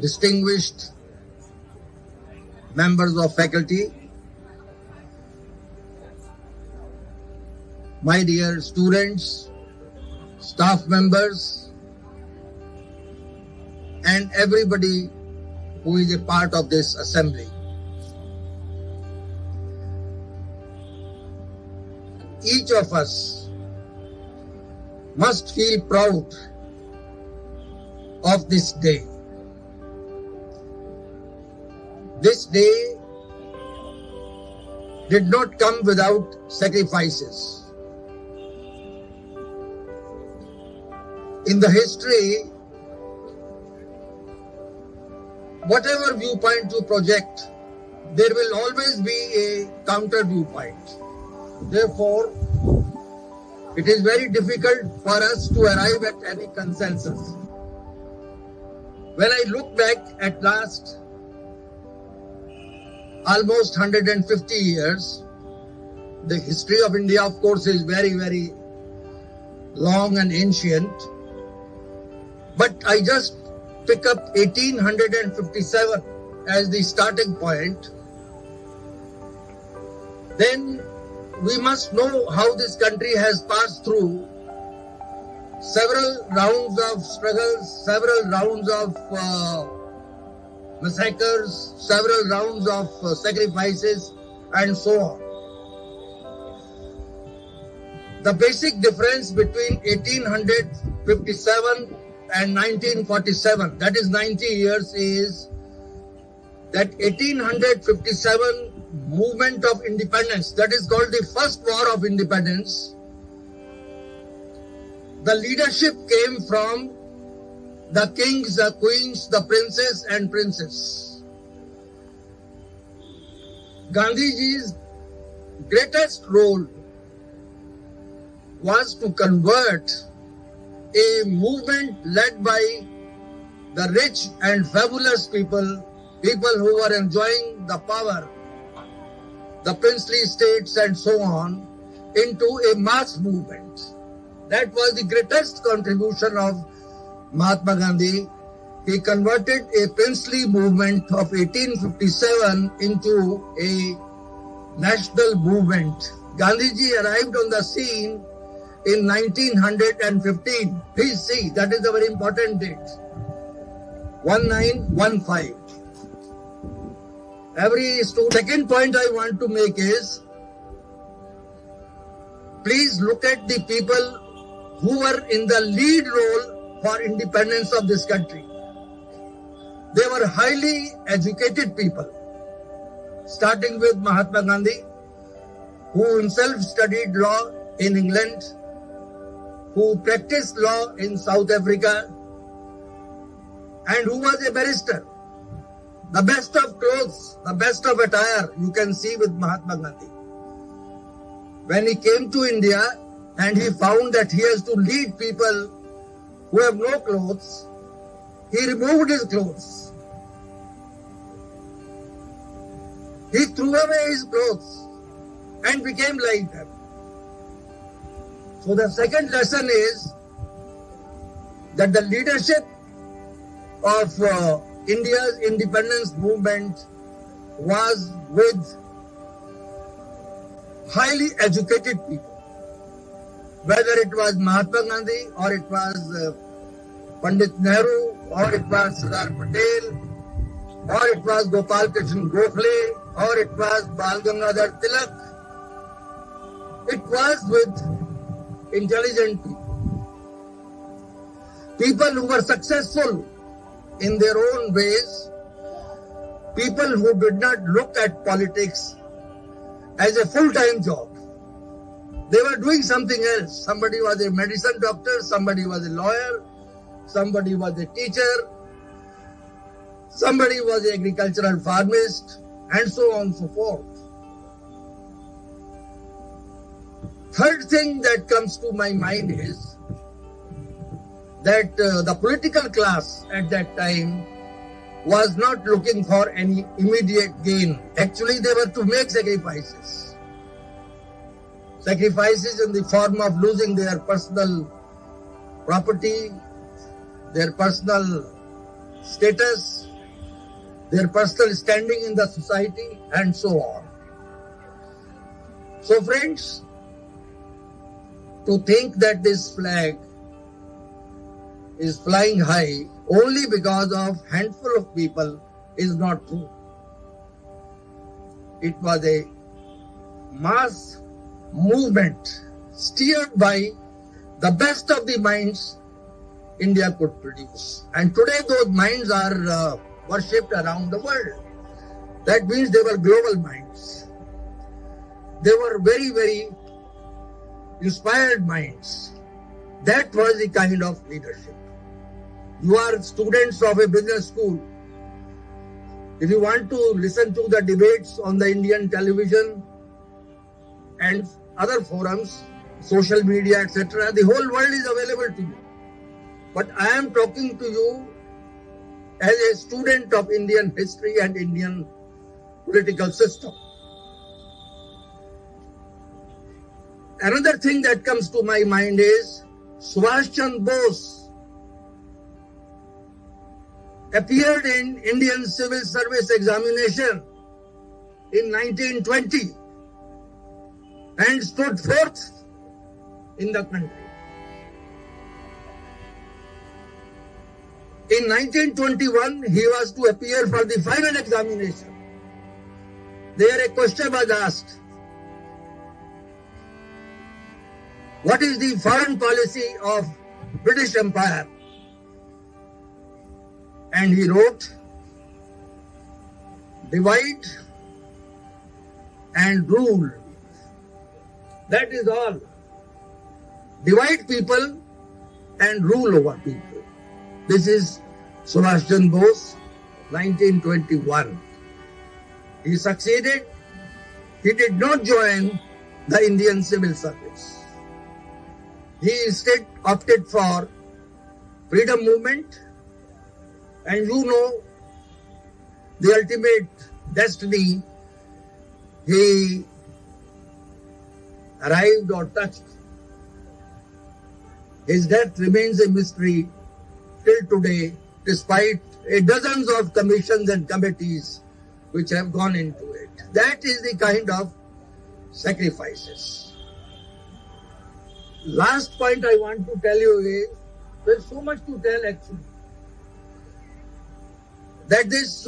distinguished members of faculty, my dear students, staff members, and everybody who is a part of this assembly. Each of us must feel proud of this day. This day did not come without sacrifices. In the history, whatever viewpoint you project, there will always be a counter viewpoint. Therefore, it is very difficult for us to arrive at any consensus. When I look back at last almost 150 years, the history of India, of course, is very, very long and ancient. But I just pick up 1857 as the starting point. Then we must know how this country has passed through several rounds of struggles, several rounds of massacres, several rounds of sacrifices, and so on. The basic difference between 1857 and 1947, that is 90 years, is that 1857 movement of independence, that is called the First War of Independence, the leadership came from the kings, the queens, the princes and princesses. Gandhiji's greatest role was to convert a movement led by the rich and fabulous people who were enjoying the power, the princely states and so on, into a mass movement. That was the greatest contribution of Mahatma Gandhi. He converted a princely movement of 1857 into a national movement. Gandhiji arrived on the scene in 1915. Please see, that is a very important date. 1915. Second point I want to make is, please look at the people who were in the lead role for independence of this country. They were highly educated people, starting with Mahatma Gandhi, who himself studied law in England, who practiced law in South Africa, and who was a barrister. The best of clothes, the best of attire you can see with Mahatma Gandhi. When he came to India and he found that he has to lead people who have no clothes, he removed his clothes. He threw away his clothes and became like them. So the second lesson is that the leadership of India's independence movement was with highly educated people. Whether it was Mahatma Gandhi, or it was Pandit Nehru, or it was Sardar Patel, or it was Gopal Krishna Gokhale, or it was Bal Gangadhar Tilak. It was with intelligent people. People who were successful in their own ways, people who did not look at politics as a full-time job. They were doing something else. Somebody was a medicine doctor, somebody was a lawyer, somebody was a teacher, somebody was an agricultural farmist, and so on and so forth. Third thing that comes to my mind is that the political class at that time was not looking for any immediate gain. Actually, they were to make sacrifices. Sacrifices in the form of losing their personal property, their personal status, their personal standing in the society, and so on. So friends, to think that this flag is flying high only because of handful of people is not true. It was a mass movement steered by the best of the minds India could produce. And today those minds are worshipped around the world. That means they were global minds. They were very, very inspired minds. That was the kind of leadership. You are students of a business school. If you want to listen to the debates on the Indian television and other forums, social media, etc., the whole world is available to you. But I am talking to you as a student of Indian history and Indian political system. Another thing that comes to my mind is Subhash Chandra Bose appeared in Indian Civil Service examination in 1920 and stood fourth in the country. In 1921, he was to appear for the final examination. There a question was asked, what is the foreign policy of British Empire? And he wrote, divide and rule. That is all. Divide people and rule over people. This is Subhash Chandra Bose, 1921. He succeeded. He did not join the Indian Civil Service. He instead opted for freedom movement, and you know the ultimate destiny he arrived or touched. His death remains a mystery till today, despite dozens of commissions and committees which have gone into it. That is the kind of sacrifices. Last point I want to tell you is, there's so much to tell actually, that this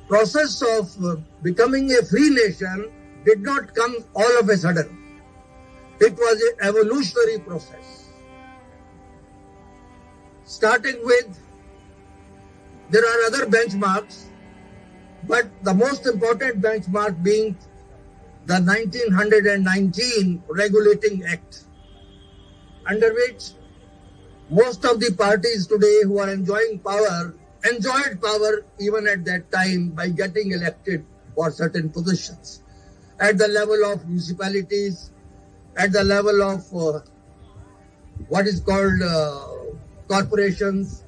process of becoming a free nation did not come all of a sudden. It was an evolutionary process. Starting with, there are other benchmarks, but the most important benchmark being the 1919 Regulating Act, under which most of the parties today who are enjoying power enjoyed power even at that time by getting elected for certain positions at the level of municipalities, at the level of what is called corporations,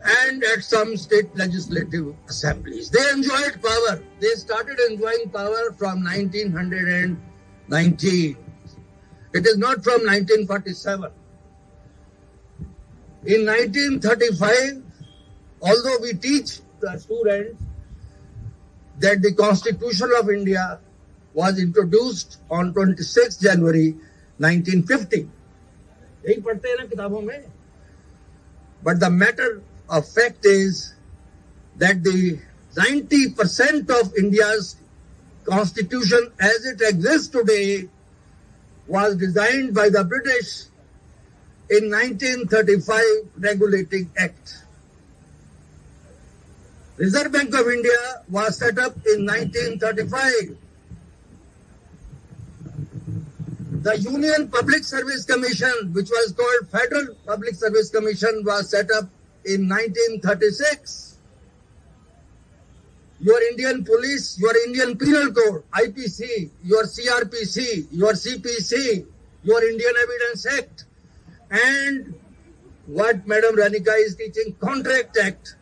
and at some state legislative assemblies. They enjoyed power. They started enjoying power from 1919. It is not from 1947. In 1935, although we teach the students that the Constitution of India was introduced on 26 January 1950. यही पढ़ते हैं ना किताबों में. But the matter of fact is that the 90% of India's constitution as it exists today was designed by the British in 1935 Regulating Act. Reserve Bank of India was set up in 1935. The Union Public Service Commission, which was called Federal Public Service Commission, was set up in 1936. Your Indian Police, your Indian Penal Code, IPC, your CRPC, your CPC, your Indian Evidence Act, and what Madam Ranika is teaching, Contract Act,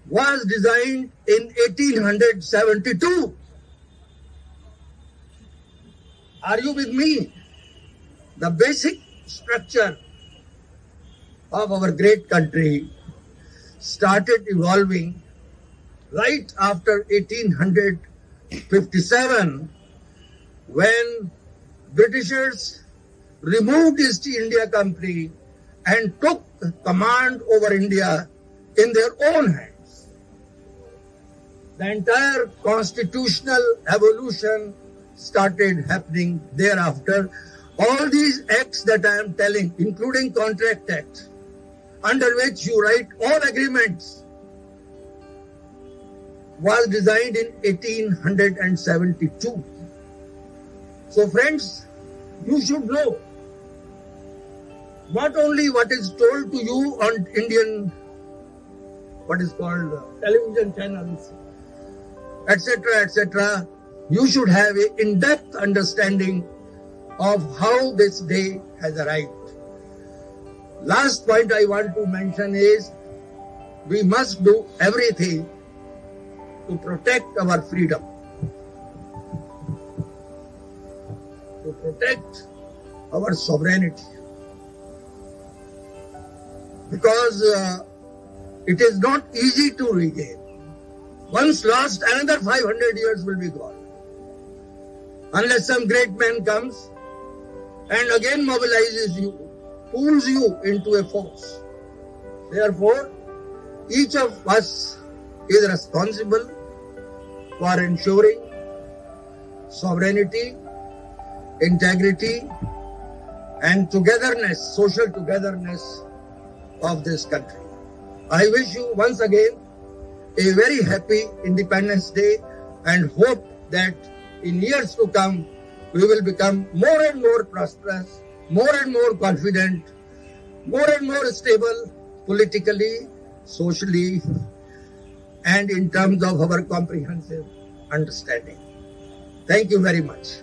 was designed in 1872. Are you with me? The basic structure of our great country started evolving right after 1857, when Britishers removed East India Company and took command over India in their own hands. The entire constitutional evolution started happening thereafter. All these acts that I am telling, including Contract Act, under which you write all agreements, was designed in 1872. So friends, you should know not only what is told to you on Indian, what is called television channels, etc., etc. You should have an in-depth understanding of how this day has arrived. Last point I want to mention is we must do everything to protect our freedom, to protect our sovereignty, because it is not easy to regain. Once lost, another 500 years will be gone, unless some great man comes and again mobilizes you, pulls you into a force. Therefore, each of us is responsible for ensuring sovereignty, integrity, and togetherness, social togetherness of this country. I wish you once again a very happy Independence Day and hope that in years to come we will become more and more prosperous, more and more confident, more and more stable politically, socially, and in terms of our comprehensive understanding. Thank you very much.